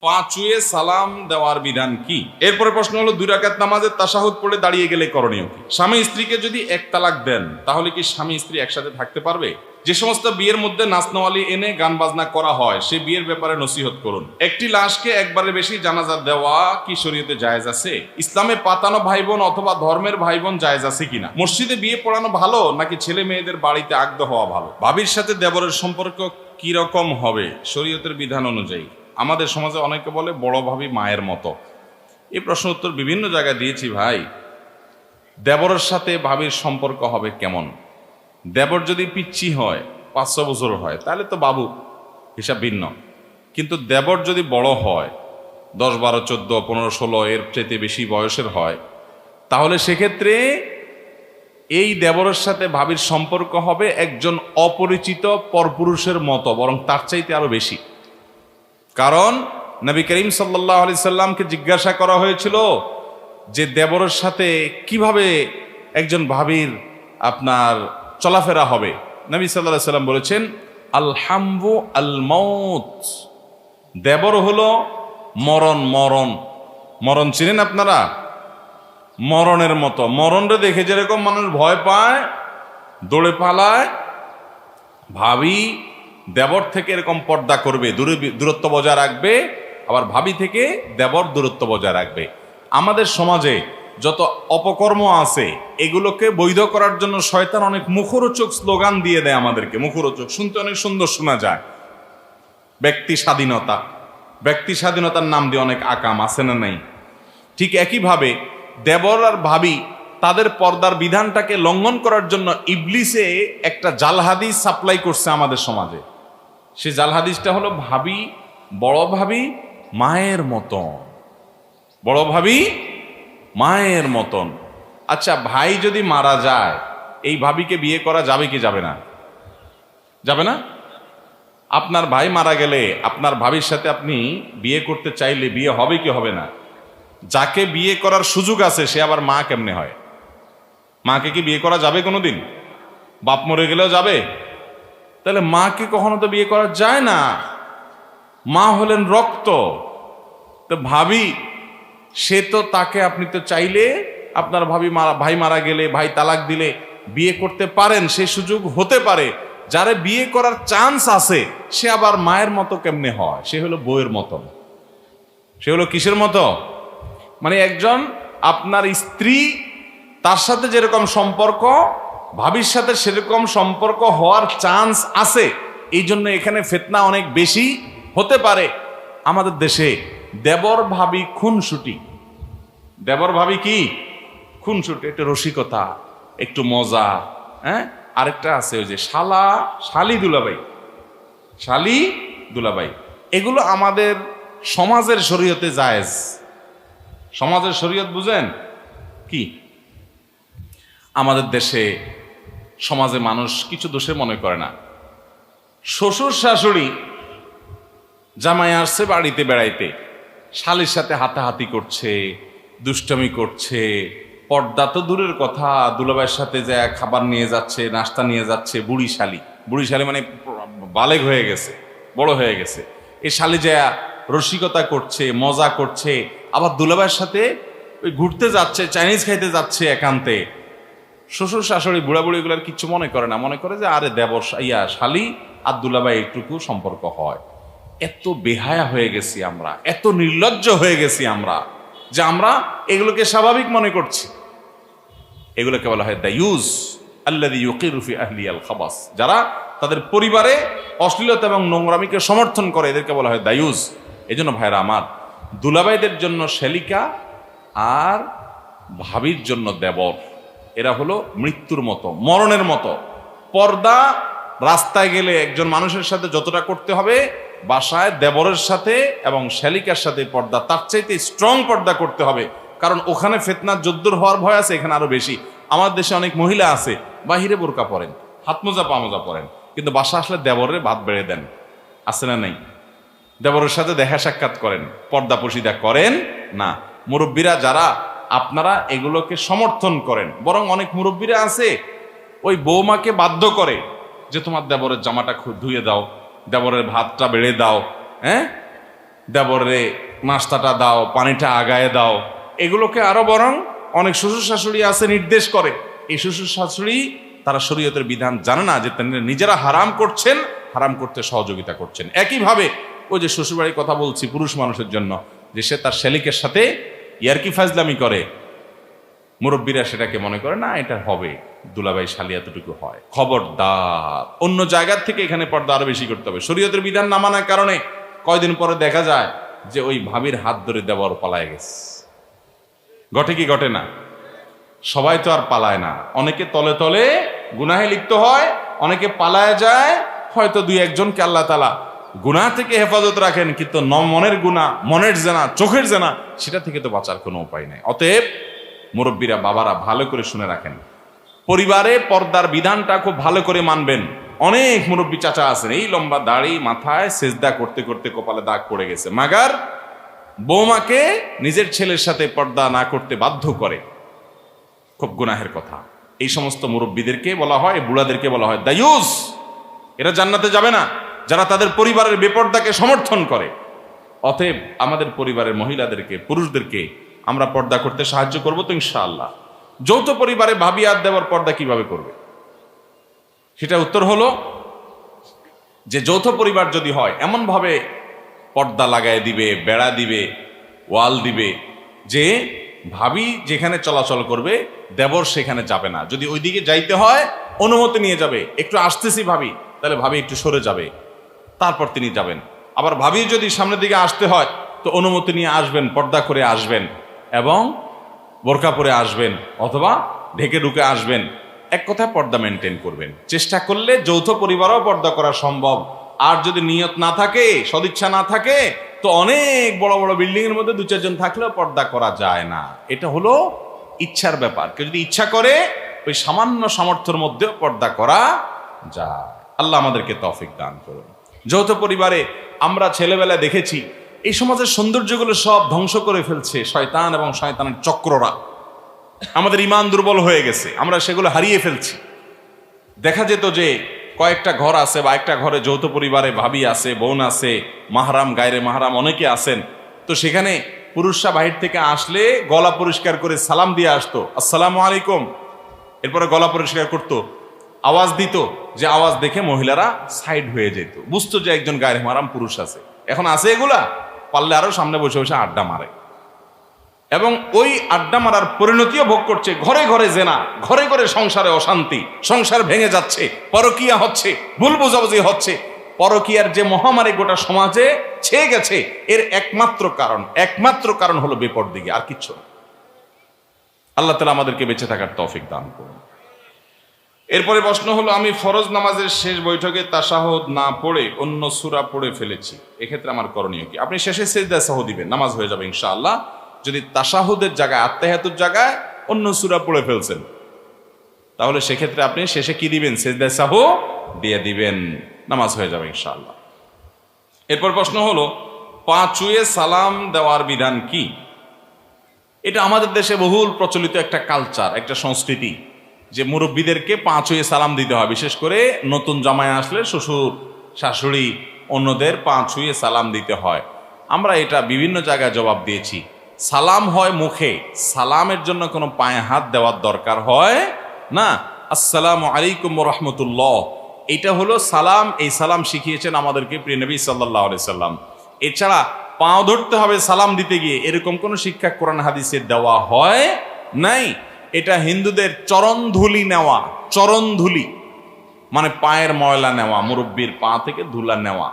পাঁচুয়ে সালাম দেওয়ার বিধান কি? এরপরে প্রশ্ন হলো, 2 রাকাত নামাজের তাশাহুদ পড়ে দাঁড়িয়ে গেলে করণীয় কি? স্বামী স্ত্রীকে যদি এক তালাক দেন তাহলে কি স্বামী স্ত্রী একসাথে থাকতে পারবে? যে সমস্ত বিয়ের মধ্যে নাচনওয়ালি এনে গান বাজনা করা হয় সে বিয়ের ব্যাপারে নসিহত করুন। একটি লাশকে একবারের বেশি জানাজা দেওয়া কি শরীয়তে জায়েজ আছে? ইসলামে পাতানো ভাই বোন অথবা ধর্মের ভাই বোন জায়েজ আছে কিনা? মসজিদে বিয়ে পড়ানো ভালো নাকি ছেলে মেয়েদের বাড়িতে আগদ হওয়া ভালো? ভাবির সাথে দেবরের সম্পর্ক কি রকম হবে শরীয়তের বিধান অনুযায়ী? আমাদের সমাজে অনেকে বলে বড় ভাবি মায়ের মতো। এই প্রশ্ন উত্তর বিভিন্ন জায়গায় দিয়েছি ভাই। দেবরের সাথে ভাবির সম্পর্ক হবে কেমন? দেবর যদি পিচ্ছি হয়, 500 বছর হয়, তাহলে তো বাবু, হিসাব ভিন্ন। কিন্তু দেবর যদি বড় হয়, 10, 12, 14, 15, 16 এর চাইতে বেশি বয়সের হয়, তাহলে সেক্ষেত্রে এই দেবরের সাথে ভাবির সম্পর্ক হবে একজন অপরিচিত পরপুরুষের মতো, বরং তার চাইতে আরো বেশি। কারণ নবী করিম সাল্লাল্লাহু আলাইহি সাল্লামকে জিজ্ঞাসা করা হয়েছিল যে দেবরের সাথে কিভাবে একজন ভাবির আপনার চলাফেরা হবে। নবী সাল্লাল্লাহু আলাইহি সাল্লাম বলেছেন, আল হামবু আল মাউত, দেবর হলো মরণ। মরণ মরণ চিনেন আপনারা? মরণের মতো। মরণরে দেখে যেরকম মানুষ ভয় পায়, দৌড়ে পালায়, ভাবি দেবর থেকে এরকম পর্দা করবে, দূরত্ব বজায় রাখবে, আবার ভাবি থেকে দেবর দূরত্ব বজায় রাখবে। আমাদের সমাজে যত অপকর্ম আছে এগুলোকে বৈধ করার জন্য শয়তান অনেক মুখরোচক স্লোগান দিয়ে দেয় আমাদেরকে। মুখরোচক শুনতে অনেক সুন্দর শোনা যায়। ব্যক্তি স্বাধীনতা, ব্যক্তি স্বাধীনতার নাম দিয়ে অনেক আকাম আছে না নাই? ঠিক একইভাবে দেবর আর ভাবি তাদের পর্দার বিধানটাকে লঙ্ঘন করার জন্য ইবলিসে একটা জাল হাদিস সাপ্লাই করছে আমাদের সমাজে। সে জাল হাদিসটা হলো, ভাবি, বড় ভাবি মায়ের মতন, বড় ভাবি মায়ের মতন। আচ্ছা, ভাই যদি মারা যায়, এই ভাবিকে বিয়ে করা যাবে কি যাবে না? যাবে না? আপনার ভাই মারা গেলে আপনার ভাবির সাথে আপনি বিয়ে করতে চাইলে বিয়ে হবে কি হবে না? যাকে বিয়ে করার সুযোগ আছে সে আবার মা কেমনে হয়? মাকে কি বিয়ে করা যাবে কোনোদিন? বাপ মরে গেলেও যাবে? তাহলে মাকে কখনো তো বিয়ে করা যায় না। মা হলেন রক্ত। তো ভাবি, সে তো তাকে আপনি তো চাইলে আপনার ভাই মারা গেলে, ভাই তালাক দিলে বিয়ে করতে পারেন, সে সুযোগ হতে পারে। যারে বিয়ে করার চান্স আছে সে আবার মায়ের মতো কেমনে হয়? সে হলো বউয়ের মতো। সে হলো কিসের মতো? মানে একজন আপনার স্ত্রী, তার সাথে যেরকম সম্পর্ক ভাবির সাথে সেরকম সম্পর্ক হওয়ার চান্স আছে। এই জন্য এখানে ফিতনা অনেক বেশি হতে পারে। আমাদের দেশে দেবর ভাবি খুনসুটি। দেবর ভাবি কি? খুনসুটি, একটু রসিকতা, একটু মজা। হ্যাঁ, আরেকটা আছে ওই যে শালি দুলাভাই, শালি দুলাভাই। এগুলো আমাদের সমাজের শরীয়তে জায়েজ। সমাজের শরীয়ত বুঝেন কি? আমাদের দেশে সমাজে মানুষ কিছু দোষে মনে করে না। শ্বশুর শাশুড়ি জামাই আসছে বাড়িতে বেড়াইতে, শালির সাথে হাতাহাতি করছে, দুষ্টমি করছে, পর্দা তো দূরের কথা, দুলাভাইয়ের সাথে যা খাবার নিয়ে যাচ্ছে, নাস্তা নিয়ে যাচ্ছে। বুড়ি শালি মানে বালেগ হয়ে গেছে, বড় হয়ে গেছে। এই শালি যা রসিকতা করছে, মজা করছে, আবার দুলাভাইয়ের সাথে ওই ঘুরতে যাচ্ছে, চাইনিজ খাইতে যাচ্ছে একান্তে। শ্বশুর শাশুড়ি বুড়াবুড়ি এগুলোর কিচ্ছু মনে করে না, মনে করে যে আরে দেবর শালি আর দুলাভাই একটুকু সম্পর্ক হয়। এত বেহায়া হয়ে গেছি আমরা, এত নির্লজ্জ হয়ে গেছি আমরা, যে আমরা এগুলোকে স্বাভাবিক মনে করছি। এগুলোকে বলা হয় দায়ুস, আল্লাযী ইউকিরু ফি আহলিয়াল খাবাস। যারা তাদের পরিবারে অশ্লীলতা এবং নোংরামিকে সমর্থন করে, এদেরকে বলা হয় দায়ুস। এজন্য ভাইরা আমার, দুলাভাইদের জন্য শ্যালিকা আর ভাবির জন্য দেবর, এরা হলো মৃত্যুর মতো, মরণের মতো। পর্দা রাস্তায় গেলে একজন মানুষের সাথে যতটা করতে হবে, বাসায় দেবরের সাথে এবং শ্যালিকার সাথে পর্দা তার চাইতে স্ট্রং পর্দা করতে হবে। কারণ ওখানে ফিতনা যদ্দুর হওয়ার ভয় আছে, এখানে আরো বেশি। আমার দেশে অনেক মহিলা আছে বাহিরে বোরকা পরেন, হাত মোজা পা মোজা পরেন, কিন্তু বাসা আসলে দেবরের ভাত বেড়ে দেন। আছে না নাই? দেবরের সাথে দেখা সাক্ষাৎ করেন, পর্দা পশিদা করেন না। মুরব্বীরা যারা, আপনারা এগুলোকে সমর্থন করেন, বরং অনেক মুরব্বীরা আছে ওই বৌমাকে বাধ্য করে যে তোমার দেবরের জামাটা ধুয়ে দাও, দেবরের ভাতটা বেড়ে দাও। হ্যাঁ, দেবরে নাস্তাটা দাও, পানিটা আগায় দাও, এগুলোকে আরো বরং অনেক শ্বশুর শাশুড়ি আছে নির্দেশ করে। এই শ্বশুর শাশুড়ি তারা শরীয়তের বিধান জানে না, যে তারা নিজেরা হারাম করছেন, হারাম করতে সহযোগিতা করছেন। একইভাবে ওই যে শ্বশুরবাড়ির কথা বলছি পুরুষ মানুষের জন্য, যে সে তার শালিকের সাথে ইয়ারকি ফাজলামি করে, মুরব্বীরা সেটাকে মনে করে না এটা হবে, দুলাভাই শালি এতটুকু হয়। খবরদার, অন্য জায়গার থেকে এখানে পর্দা আরো বেশি করতে হবে। শরীয়তের বিধান না মানার কারণে কয়দিন পরে দেখা যায় যে ওই ভাবির হাত ধরে দেবর পালায় গেছে। ঘটে কি ঘটে না? সবাই তো আর পালায় না, অনেকে তলে তলে গুনাহে লিপ্ত হয়, অনেকে পালায় যায়। হয়তো দুই একজনকে আল্লাহ তাআলা গুনাহ থেকে হেফাজত রাখেন, কিন্তু মনের গুনাহ, মনের জেনা, চোখের জেনা, সেটা থেকে তো বাঁচার কোনো উপায় নাই। অতএব মুরব্বীরা, বাবারা ভালো করে শুনে রাখেন, পরিবারে পর্দার বিধানটা খুব ভালো করে মানবেন। অনেক মুরব্বী চাচা আছেন, এই লম্বা দাড়ি, মাথায় সেজদা করতে করতে কপালে দাগ পড়ে গেছে, মাগার বৌমাকে নিজের ছেলের সাথে পর্দা না করতে বাধ্য করে। খুব গুনাহের কথা। এই সমস্ত মুরব্বীদেরকে বলা হয়, বুড়াদেরকে বলা হয় দায়ুস। এরা জান্নাতে যাবে না যারা তাদের পরিবারের বেপর্দাকে সমর্থন করে। অতএব আমাদের পরিবারের মহিলাদেরকে, পুরুষদেরকে আমরা পর্দা করতে সাহায্য করবো তো ইনশাআল্লাহ। যৌথ পরিবারে ভাবি আর দেওয়ার পর্দা কিভাবে করবে? সেটা উত্তর হলো যে যৌথ পরিবার যদি হয়, এমন ভাবে পর্দা লাগায় দিবে, বেড়া দিবে, ওয়াল দিবে, যে ভাবি যেখানে চলাচল করবে দেবর সেখানে যাবে না। যদি ওইদিকে যাইতে হয় অনুমতি নিয়ে যাবে, একটু আসতেছি ভাবি, তাহলে ভাবি একটু সরে যাবে, তারপর তিনি যাবেন। আবার ভাবি যদি সামনের দিকে আসতে হয় তো অনুমতি নিয়ে আসবেন, পর্দা করে আসবেন এবং বোরকা পরে আসবেন, অথবা ঢেকে ঢুকে আসবেন। এক কথায় পর্দা মেনটেন করবেন। চেষ্টা করলে যৌথ পরিবারও পর্দা করা সম্ভব। আর যদি নিয়ত না থাকে, সদিচ্ছা না থাকে, তো অনেক বড় বড় বিল্ডিং এর মধ্যে দু চারজন থাকলেও পর্দা করা যায় না। এটা হলো ইচ্ছার ব্যাপার। কেউ যদি ইচ্ছা করে ওই সামান্য সামর্থ্যের মধ্যেও পর্দা করা যায়। আল্লাহ আমাদেরকে তৌফিক দান করুন। যৌথ পরিবারে আমরা ছেলেবেলায় দেখেছি এই সমাজের সৌন্দর্যগুলো সব ধ্বংস করে ফেলছে শয়তান এবং শয়তানের চক্ররা। আমাদের ঈমান দুর্বল হয়ে গেছে, আমরা সেগুলো হারিয়ে ফেলছি। দেখা যেত যে কয়েকটা ঘর আছে বা একটা ঘরে যৌথ পরিবারে ভাবি আছে, বোন আছে, মাহরাম, গায়রে মাহরাম অনেকে আছেন। তো সেখানে পুরুষরা বাহির থেকে আসলে গলা পরিষ্কার করে সালাম দিয়ে আসতো, আসসালামু আলাইকুম। এরপরে গলা পরিষ্কার করত, আওয়াজ দিত, যে আওয়াজ দেখে মহিলারা সাইড হয়ে যেত, বুঝতো যে একজন গায়রে মাহরাম পুরুষ আছে। এখন আছে এগুলা? পারলে আরো সামনে বসে বসে আড্ডা মারে, এবং ওই আড্ডা মারার পরিণতিও ভোগ করছে। ঘরে ঘরে জেনা, ঘরে ঘরে সংসারে অশান্তি, সংসার ভেঙে যাচ্ছে, পরকিয়া হচ্ছে, ভুল বোঝাবুঝি হচ্ছে। পরকিয়ার যে মহামারী গোটা সমাজে ছেয়ে গেছে, এর একমাত্র কারণ হলো বেপরদিগি, আর কিচ্ছু না। আল্লাহ তাআলা আমাদেরকে বেঁচে থাকার তৌফিক দান করুন। এরপরে প্রশ্ন হলো, আমি ফরজ নামাজের শেষ বৈঠকে তাশাহুদ না পড়ে অন্য সূরা পড়ে ফেলেছি, এক্ষেত্রে আমার করণীয় কি? আপনি শেষে সিজদা সাহু দিবেন, নামাজ হয়ে যাবে ইনশাআল্লাহ। যদি তাশাহুদের জায়গায়, আত্তাহিয়াতুর জায়গায় অন্য সূরা পড়ে ফেলছেন, তাহলে সেক্ষেত্রে আপনি শেষে কি দিবেন? সিজদা সাহু দিয়ে দিবেন, নামাজ হয়ে যাবে ইনশাআল্লাহ। এরপর প্রশ্ন হলো, পা ছুঁয়ে সালাম দেওয়ার বিধান কি? এটা আমাদের দেশে বহুল প্রচলিত একটা কালচার, একটা সংস্কৃতি, যে মুরব্বীদেরকে পা ছুঁয়ে সালাম দিতে হয়। বিশেষ করে নতুন জামাই আসলে শ্বশুর, শাশুড়ি, অন্যদের পা ছুঁয়ে সালাম দিতে হয়। আমরা এটা বিভিন্ন জায়গায় জবাব দিয়েছি। সালাম হয় মুখে, সালামের জন্য কোনো পায়ে হাত দেওয়ার দরকার হয় না। আসসালামু আলাইকুম ওয়া রাহমাতুল্লাহ, এটা হলো সালাম। এই সালাম শিখিয়েছেন আমাদেরকে প্রিয় নবী সাল্লাল্লাহু আলাইহি সাল্লাম। এছাড়া পাও ধরতে হবে সালাম দিতে গিয়ে, এরকম কোনো শিক্ষা কোরআন হাদিসে দেওয়া হয় নাই। এটা হিন্দুদের চরণ ধুলি নেওয়া, চরণ ধুলি মানে পায়ের ময়লা নেওয়া, মুরব্বীর পা থেকে ধুলা নেওয়া।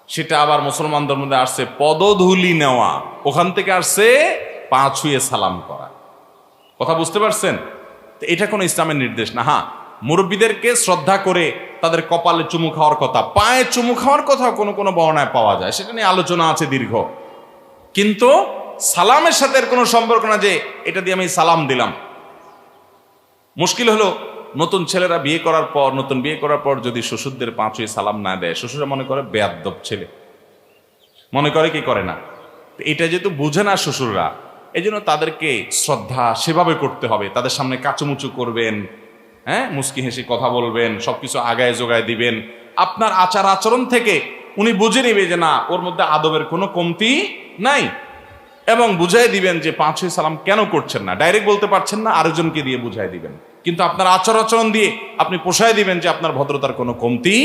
সেটা আবার মুসলমানদের মধ্যে আসছে পদধূলি নেওয়া, ওখান থেকে আসছে পা ছুঁয়ে সালাম করা। কথা বুঝতে পারছেন? তো এটা কোনো ইসলামের নির্দেশ না। হ্যাঁ, মুরব্বীদেরকে শ্রদ্ধা করে তাদের কপালে চুমু খাওয়ার কথা, পায়ে চুমু খাওয়ার কথা কোনো কোনো বর্ণনায় পাওয়া যায়, সেটা নিয়ে আলোচনা আছে দীর্ঘ। কিন্তু সালামের সাথে এর কোনো সম্পর্ক না যে এটা দিয়ে আমি সালাম দিলাম। মুশকিল হলো নতুন ছেলেরা বিয়ে করার পর যদি শ্বশুরদের পা ছুঁয়ে সালাম না দেয়, শ্বশুরা মনে করে বেয়াদ্দব ছেলে, মনে করে কি করে না। এটা যেহেতু বুঝে না শ্বশুররা, এই জন্য তাদেরকে শ্রদ্ধা সেভাবে করতে হবে। তাদের সামনে কাচুমুচু করবেন, হ্যাঁ, মুস্কি হেসে কথা বলবেন, সবকিছু আগায় জোগায় দিবেন। আপনার আচার আচরণ থেকে উনি বুঝে নিবে যে না, ওর মধ্যে আদবের কোনো কমতি নাই, এবং বুঝাই দিবেন যে 5 সালাম কেন করছেন না। ডাইরেক্ট বলতে পারছেন না, আরেকজনকে দিয়ে বুঝাই দিবেন, কিন্তু আপনার আচার আচরণ দিয়ে আপনি পোষায় দিবেন যে আপনার ভদ্রতার কোনো কমতি